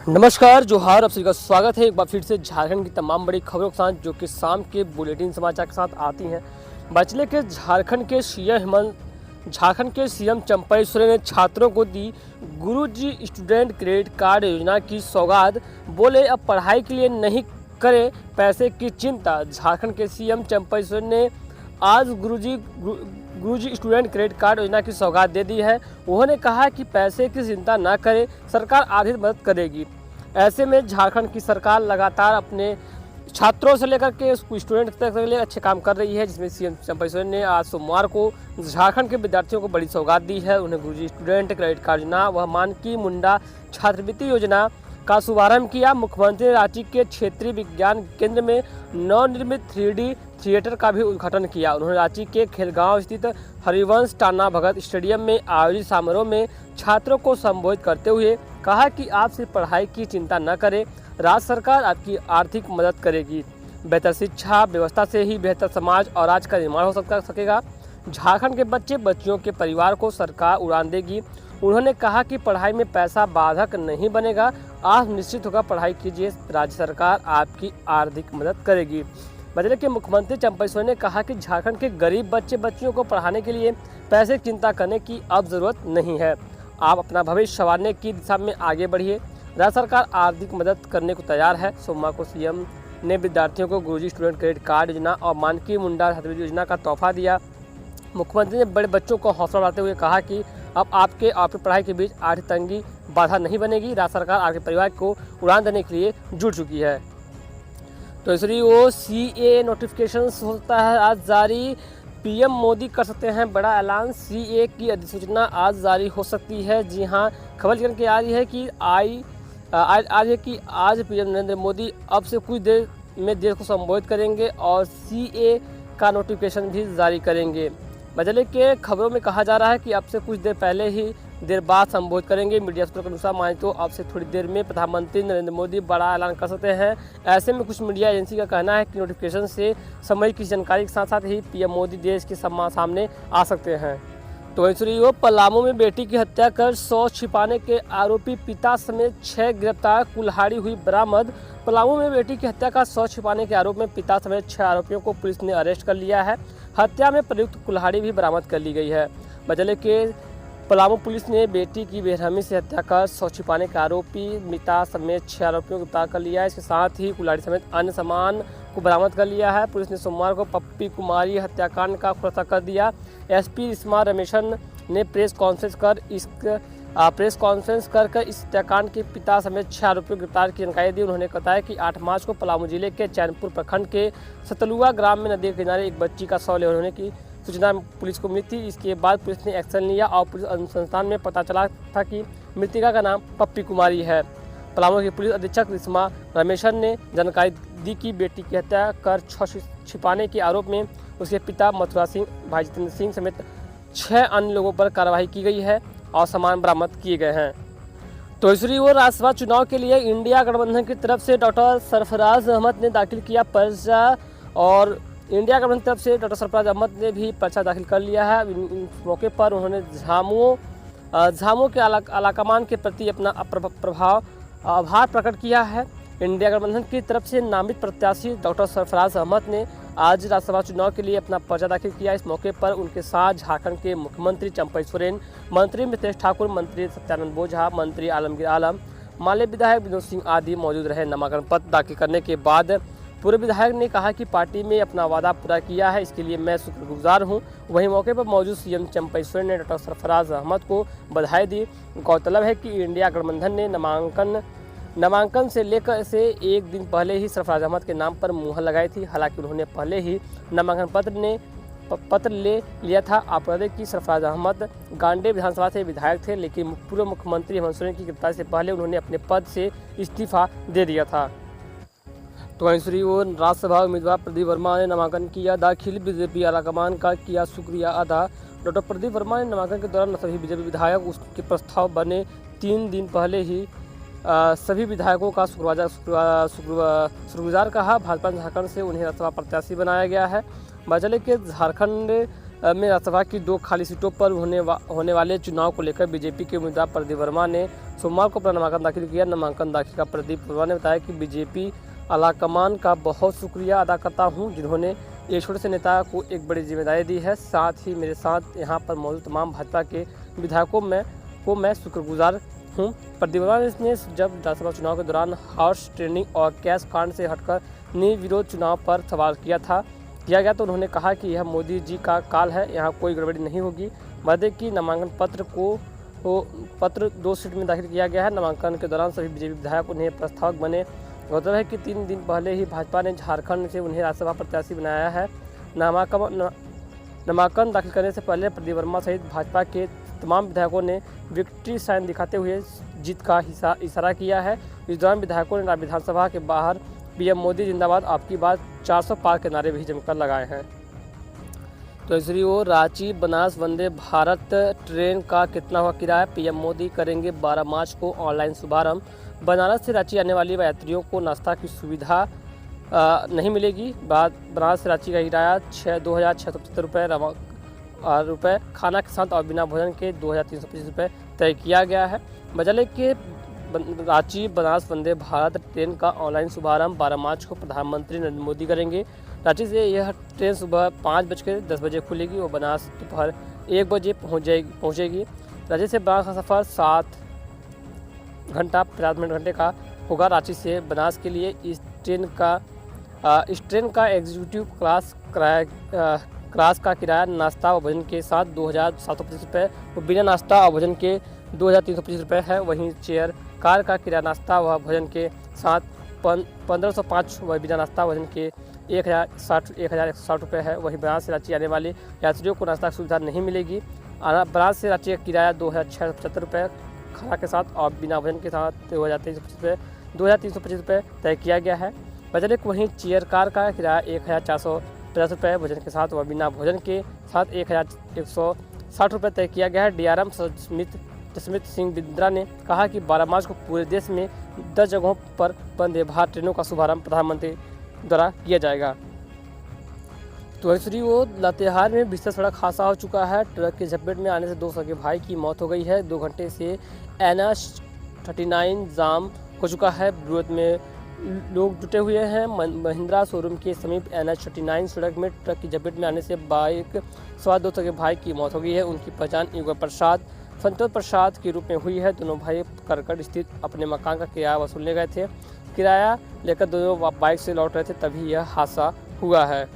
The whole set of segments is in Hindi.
नमस्कार, जोहार, आप सभी का स्वागत है एक बार फिर से झारखंड की तमाम बड़ी खबरों के साथ जो कि शाम के बुलेटिन समाचार के साथ आती हैं। बचले के झारखंड के सीएम चंपई सोरेन ने छात्रों को दी गुरुजी स्टूडेंट क्रेडिट कार्ड योजना की सौगात। बोले अब पढ़ाई के लिए नहीं करें पैसे की चिंता। झारखंड के सीएम चंपई सोरेन ने आज गुरुजी स्टूडेंट क्रेडिट कार्ड योजना की सौगात दे दी है। उन्होंने कहा कि पैसे की चिंता न करें, सरकार आर्थिक मदद करेगी। ऐसे में झारखंड की सरकार लगातार अपने छात्रों से लेकर के स्टूडेंट तक के लिए अच्छे काम कर रही है, जिसमें सीएम चंपई सोरेन ने आज सोमवार को झारखंड के विद्यार्थियों को बड़ी सौगात दी है। उन्हें गुरुजी स्टूडेंट क्रेडिट कार्ड योजना व मानकी मुंडा छात्रवृत्ति योजना का शुभारंभ किया। मुख्यमंत्री ने रांची के क्षेत्रीय विज्ञान केंद्र में नवनिर्मित 3D थिएटर का भी उद्घाटन किया। उन्होंने रांची के खेलगांव स्थित हरिवंश टाना भगत स्टेडियम में आयोजित समारोह में छात्रों को संबोधित करते हुए कहा कि आप सिर्फ पढ़ाई की चिंता न करें, राज्य सरकार आपकी आर्थिक मदद करेगी। बेहतर शिक्षा व्यवस्था से ही बेहतर समाज और राज्य का निर्माण हो सकेगा। झारखंड के बच्चे बच्चियों के परिवार को सरकार उड़ान देगी। उन्होंने कहा कि पढ़ाई में पैसा बाधक नहीं बनेगा, आप निश्चित होकर पढ़ाई कीजिए, राज्य सरकार आपकी आर्थिक मदद करेगी। बजट के मुख्यमंत्री चंपई सोरेन ने कहा कि झारखंड के गरीब बच्चे बच्चियों को पढ़ाने के लिए पैसे की चिंता करने की अब जरूरत नहीं है। आप अपना भविष्य संवारने की दिशा में आगे बढ़िए, राज्य सरकार आर्थिक मदद करने को तैयार है। सोमवार को सीएम ने विद्यार्थियों को गुरुजी स्टूडेंट क्रेडिट कार्ड योजना और मानकी मुंडा छात्रवृत्ति योजना का तोहफा दिया। मुख्यमंत्री ने बड़े बच्चों को हौसला बढ़ाते हुए कहा कि अब आपके और अपनी पढ़ाई के बीच आर्थिक तंगी बाधा नहीं बनेगी। राज्य सरकार आपके परिवार को उड़ान देने के लिए जुट चुकी है। तो इसलिए वो CA नोटिफिकेशन होता है आज जारी। पीएम मोदी कर सकते हैं बड़ा ऐलान, CA की अधिसूचना आज जारी हो सकती है। जी हाँ, खबर निकल के आ रही है कि आज पीएम नरेंद्र मोदी अब से कुछ देर में देश को संबोधित करेंगे और CA का नोटिफिकेशन भी जारी करेंगे। बजले के खबरों में कहा जा रहा है कि अब से कुछ देर बाद संबोधित करेंगे। मीडिया सूत्रों के अनुसार माने तो अब से थोड़ी देर में प्रधानमंत्री नरेंद्र मोदी बड़ा ऐलान कर सकते हैं। ऐसे में कुछ मीडिया एजेंसी का कहना है कि नोटिफिकेशन से समय की जानकारी के साथ साथ ही पीएम मोदी देश के सामने आ सकते हैं। तो इसलिए पलामू में बेटी की हत्या कर 100 छिपाने के आरोपी पिता समेत 6 गिरफ्तार, कुल्हाड़ी हुई बरामद। पलामू में बेटी की हत्या का 100 छिपाने के आरोप में पिता समेत 6 आरोपियों को पुलिस ने अरेस्ट कर लिया है। हत्या में प्रयुक्त कुल्हाड़ी भी बरामद कर ली गई है। बजले के पलामू पुलिस ने बेटी की बेरहमी से हत्या कर 100 छिपाने के आरोपी पिता समेत 6 आरोपियों को गिरफ्तार कर लिया है। इसके साथ ही कुल्हाड़ी समेत अन्य सामान को बरामद कर लिया है। पुलिस ने सोमवार को पप्पी कुमारी हत्याकांड का खुलासा कर दिया। एसपी इस्मा रमेशन ने प्रेस कॉन्फ्रेंस कर इस हत्याकांड के पिता समेत 6 आरोपियों को गिरफ्तार की जानकारी दी। उन्होंने बताया कि 8 मार्च को पलामू जिले के चैनपुर प्रखंड के सतलुआ ग्राम में नदी के किनारे एक बच्ची का शव होने की सूचना पुलिस को मिली थी। इसके बाद पुलिस ने एक्शन लिया और पुलिस अनुसंधान में पता चला था कि मृतका का नाम पप्पी कुमारी है। पलामू के पुलिस अधीक्षक इस्मा रमेशन ने जानकारी दी कि बेटी की हत्या कर छिपाने के आरोप में उसके पिता मथुरा सिंह, भाई जितेंद्र सिंह समेत 6 अन्य लोगों पर कार्रवाई की गई है और सामान बरामद किए गए हैं। तो इसलिए वो राज्यसभा चुनाव के लिए इंडिया गठबंधन की तरफ से डॉक्टर सरफराज अहमद ने दाखिल किया पर्चा और इंडिया गठबंधन की तरफ से डॉक्टर सरफराज अहमद ने भी पर्चा दाखिल कर लिया है। इस मौके पर उन्होंने झामुमो के आलाकमान के प्रति अपना आभार प्रकट किया है। इंडिया गठबंधन की तरफ से नामित प्रत्याशी डॉक्टर सरफराज अहमद ने आज राज्यसभा चुनाव के लिए अपना पर्चा दाखिल किया। इस मौके पर उनके साथ झारखंड के मुख्यमंत्री चंपई सोरेन, मंत्री मिथिलेश ठाकुर, मंत्री सत्यानंद बोझा, मंत्री आलमगीर आलम, माले विधायक विनोद सिंह आदि मौजूद रहे। नामांकन पत्र दाखिल करने के बाद पूर्व विधायक ने कहा कि पार्टी में अपना वादा पूरा किया है, इसके लिए मैं शुक्रगुजार हूं। वहीं मौके पर मौजूद सीएम चंपई सोरेन ने डॉक्टर सरफराज अहमद को बधाई दी। गौरतलब है कि इंडिया गठबंधन ने नामांकन से लेकर से एक दिन पहले ही सरफराज अहमद के नाम पर मुहर लगाई थी। हालांकि उन्होंने पहले ही नामांकन पत्र ले लिया था। आपको बता दें कि सरफराज अहमद गांडे विधानसभा से विधायक थे, लेकिन पूर्व मुख्यमंत्री हेमंत सोरेन की गिरफ्तारी से पहले उन्होंने अपने पद से इस्तीफा दे दिया था। तो वहीं वो राज्यसभा उम्मीदवार प्रदीप वर्मा ने नामांकन किया दाखिल, बीजेपी आलाकमान का किया शुक्रिया अदा। डॉक्टर प्रदीप वर्मा ने नामांकन के दौरान सभी बीजेपी विधायक उसके प्रस्ताव बने 3 दिन पहले ही सभी विधायकों का शुक्रगुजार कहा। भाजपा झारखंड से उन्हें राज्यसभा प्रत्याशी बनाया गया है। बजले के झारखंड में राज्यसभा की 2 खाली सीटों पर होने वाले चुनाव को लेकर बीजेपी के उम्मीदवार प्रदीप वर्मा ने सोमवार को अपना नामांकन दाखिल किया। नामांकन दाखिल का प्रदीप वर्मा ने बताया कि बीजेपी आलाकमान का बहुत शुक्रिया अदा करता हूं, जिन्होंने एक छोटे से नेता को एक बड़ी जिम्मेदारी दी है। साथ ही मेरे साथ यहां पर मौजूद तमाम भाजपा के विधायकों को मैं शुक्रगुजार हूं। प्रदीप वर्मा ने जब विधानसभा चुनाव के दौरान हॉर्स ट्रेनिंग और कैश कांड से हटकर निर्विरोध चुनाव पर सवाल किया गया तो उन्होंने कहा कि यह मोदी जी का काल है, यहाँ कोई गड़बड़ी नहीं होगी। बता की नामांकन पत्र 2 सीट में दाखिल किया गया है। नामांकन के दौरान सभी बीजेपी विधायक उन्हें प्रस्तावक बने। गौरतलब है कि 3 दिन पहले ही भाजपा ने झारखंड से उन्हें राज्यसभा प्रत्याशी बनाया है। नामांकन दाखिल करने से पहले प्रदीप वर्मा सहित भाजपा के तमाम विधायकों ने विक्ट्री साइन दिखाते हुए जीत का इशारा किया है। इस दौरान विधायकों ने विधानसभा के बाहर पीएम मोदी जिंदाबाद, आपकी बात 400 पार के नारे भी जमकर लगाए हैं। तो दूसरी ओर रांची बनास वंदे भारत ट्रेन का कितना हुआ किराया, पीएम मोदी करेंगे 12 मार्च को ऑनलाइन शुभारंभ। बनारस से रांची आने वाले यात्रियों को नाश्ता की सुविधा नहीं मिलेगी। बनारस से रांची का किराया 2,675 रुपये खाना के साथ और बिना भोजन के 2,325 रुपये तय किया गया है। बजले के रांची बनारस वंदे भारत ट्रेन का ऑनलाइन शुभारंभ 12 मार्च को प्रधानमंत्री नरेंद्र मोदी करेंगे। रांची से यह ट्रेन सुबह 5:10 खुलेगी और बनारस दोपहर 1 बजे पहुँचेगी। रांची से बनारस का सफ़र 7 घंटा 50 घंटे का होगा। रांची से बनारस के लिए इस ट्रेन का एग्जीक्यूटिव क्लास का किराया नाश्ता और भोजन के साथ 2,725 रुपये और बिना नाश्ता और भोजन के 2,325 रुपये है। वहीं चेयर कार का किराया नाश्ता व भोजन के साथ 1,505 व बिना नाश्ता भोजन के 1,160 रुपये है। वहीं बनारस से रांची आने वाले यात्रियों को नाश्ता की सुविधा नहीं मिलेगी। बनारस से रांची का किराया 2,675 रुपये खाना के साथ और बिना भोजन के साथ 2,325 रुपये तय किया गया है। बजले वहीं चेयर कार का किराया 1,450 रुपये भोजन के साथ व बिना भोजन के साथ 1,160 रुपये तय किया गया है। डीआरएम जसमीत सिंह बिंद्रा ने कहा कि 12 मार्च को पूरे देश में 10 जगहों पर वंदे भारत ट्रेनों का शुभारंभ प्रधानमंत्री द्वारा किया जाएगा। तो दूसरी ओर लातेहार में भीषण सड़क हादसा हो चुका है। ट्रक के झपेट में आने से 2 सगे भाई की मौत हो गई है। 2 घंटे से NH39 जाम हो चुका है। विरोध में लोग जुटे हुए हैं। महिंद्रा शोरूम के समीप NH39 सड़क में ट्रक की झपेट में आने से बाइक सवार 2 सगे भाई की मौत हो गई है। उनकी पहचान युगल प्रसाद संतोष प्रसाद के रूप में हुई है। दोनों भाई करकट स्थित अपने मकान का किराया वसूलने गए थे। किराया लेकर दोनों बाइक से लौट रहे थे, तभी यह हादसा हुआ है।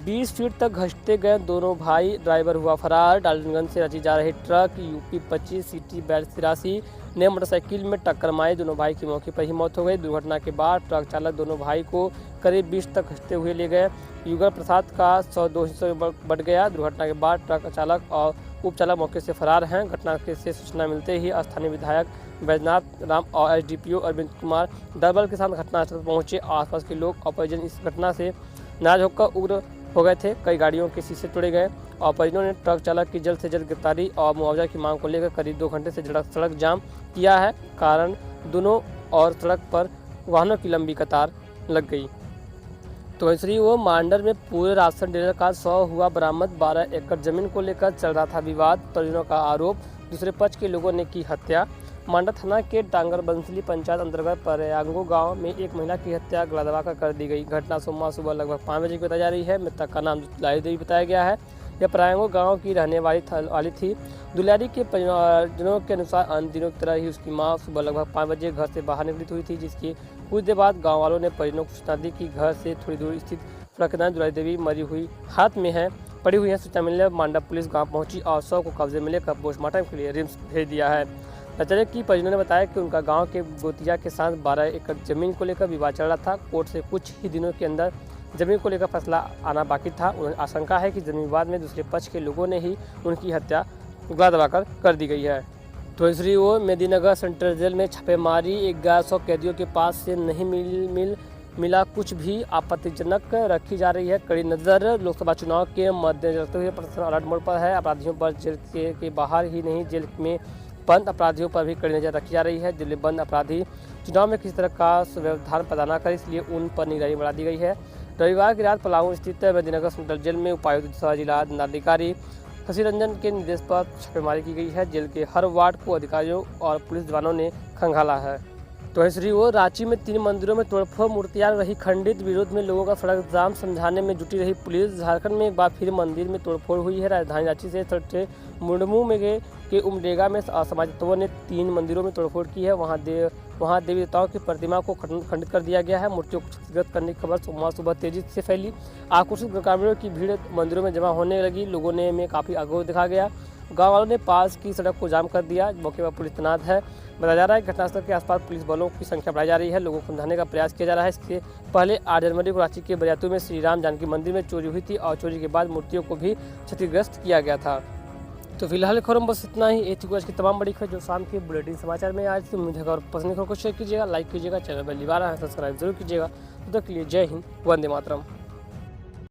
20 फीट तक घसते गए दोनों भाई, ड्राइवर हुआ फरार। डाल्टनगंज से रांची जा रही ट्रक UP 25 CT 8283 ने मोटरसाइकिल में टक्कर मारी। दोनों भाई की मौके पर ही मौत हो गई। दुर्घटना के बाद ट्रक चालक दोनों भाई को करीब 20 तक घसते हुए ले गए। युगल प्रसाद का 102 हिस्सों में बढ़ गया। दुर्घटना के बाद ट्रक चालक और उपचालक मौके से फरार हैं। घटना से सूचना मिलते ही स्थानीय विधायक बैजनाथ राम और SDPO अरविंद कुमार डबल के साथ घटनास्थल पर पहुंचे। आसपास के लोग और परिजन इस घटना से नाराज होकर उग्र हो गए थे। कई गाड़ियों के शीशे तोड़े गए और परिजनों ने ट्रक चालक की जल्द से जल्द गिरफ्तारी और मुआवजा की मांग को लेकर करीब 2 घंटे से सड़क जाम किया है। कारण दोनों और सड़क पर वाहनों की लंबी कतार लग गई। तो दूसरी ओर मांडर में पूरे राशन डीलर का 100 हुआ बरामद। 12 एकड़ जमीन को लेकर चल रहा था विवाद। परिजनों का आरोप, दूसरे पक्ष के लोगों ने की हत्या। मांडा थाना के डांगर बंसली पंचायत अंतर्गत परयांगो गांव में एक महिला की हत्या गला दबाकर कर दी गई। घटना सोमवार सुबह लगभग 5 बजे की बताई जा रही है। मृतक का नाम दुलारी देवी बताया गया है। यह परयांगो गांव की रहने वाली थी। दुलारी के परिजनों के अनुसार अन्य दिनों की तरह ही उसकी मां सुबह लगभग 5 बजे घर से बाहर निकली हुई थी, जिसकी कुछ देर बाद गाँव वालों ने परिजनों को सूचना दी कि घर से थोड़ी दूर स्थित सड़क किनारे दुलारी देवी मरी हुई हाथ में है पड़ी हुई है। सूचना मिलने पर मांडा पुलिस गाँव पहुंची और शव को कब्जे में लेकर पोस्टमार्टम के लिए रिम्स भेज दिया है। बचाने की परिजनों ने बताया कि उनका गांव के गोतिया के साथ 12 एकड़ जमीन को लेकर विवाद चल रहा था। कोर्ट से कुछ ही दिनों के अंदर जमीन को लेकर फैसला आना बाकी था। उन्हें आशंका है कि जमीन विवाद में दूसरे पक्ष के लोगों ने ही उनकी हत्या गला दबाकर कर दी गई है। तो दूसरी ओर मेदिनीनगर सेंट्रल जेल में छापेमारी। 1100 कैदियों के पास से नहीं मिला कुछ भी आपत्तिजनक रखी जा रही है कड़ी नज़र। लोकसभा चुनाव के मद्देनजर रखते हुए प्रशासन अलर्ट मोड पर है। अपराधियों पर जेल के बाहर ही नहीं, जेल में बंद अपराधियों पर भी कड़ी नजर रखी जा रही है। जेल बंद अपराधी चुनाव में किसी तरह का व्यवधान पैदा न करे, इसलिए उन पर निगरानी बढ़ा दी गई है। रविवार की रात पलामू स्थित मेदिनीनगर सेंट्रल जेल में उपायुक्त सह जिला दंडाधिकारी शशि रंजन के निर्देश पर छापेमारी की गई है। जेल के हर वार्ड को अधिकारियों और पुलिस जवानों ने खंगाला है। तो दूसरी ओर रांची में 3 मंदिरों में तोड़फोड़, मूर्तियां रही खंडित, विरोध में लोगों का सड़क जाम, समझाने में जुटी रही पुलिस। झारखंड में एक बार फिर मंदिर में तोड़फोड़ हुई है। राजधानी रांची से सटे मुंडमू में के उमडेगा में असामाजिक तत्वों ने 3 मंदिरों में तोड़फोड़ की है। वहां देवी देवताओं की प्रतिमा को खंडित कर दिया गया है। मूर्तियों को क्षतिग्रस्त करने की खबर सोमवार सुबह तेजी से फैली। आक्रोशित ग्रामीणों की भीड़ मंदिरों में जमा होने लगी। लोगों ने में काफ़ी आग्रह दिखा गया। गाँव वालों ने पास की सड़क को जाम कर दिया। मौके पर पुलिस तैनात है। बताया जा रहा है घटनास्थल के आसपास पुलिस बलों की संख्या बढ़ाई जा रही है। लोगों को समझाने का प्रयास किया जा रहा है। इसके पहले 8 जनवरी को रांची के बरियातू में श्री राम जानकी मंदिर में चोरी हुई थी और चोरी के बाद मूर्तियों को भी क्षतिग्रस्त किया गया था। तो फिलहाल खबरों में बस इतना ही। एक थी आज की तमाम बड़ी खबर जो शाम के बुलेटिन समाचार में आज। तो उम्मीद है और पसंद खबर को शेयर कीजिएगा, लाइक कीजिएगा, चैनल पर लिवारा है सब्सक्राइब जरूर कीजिएगा। तब तक के लिए जय हिंद, वंदे मातरम।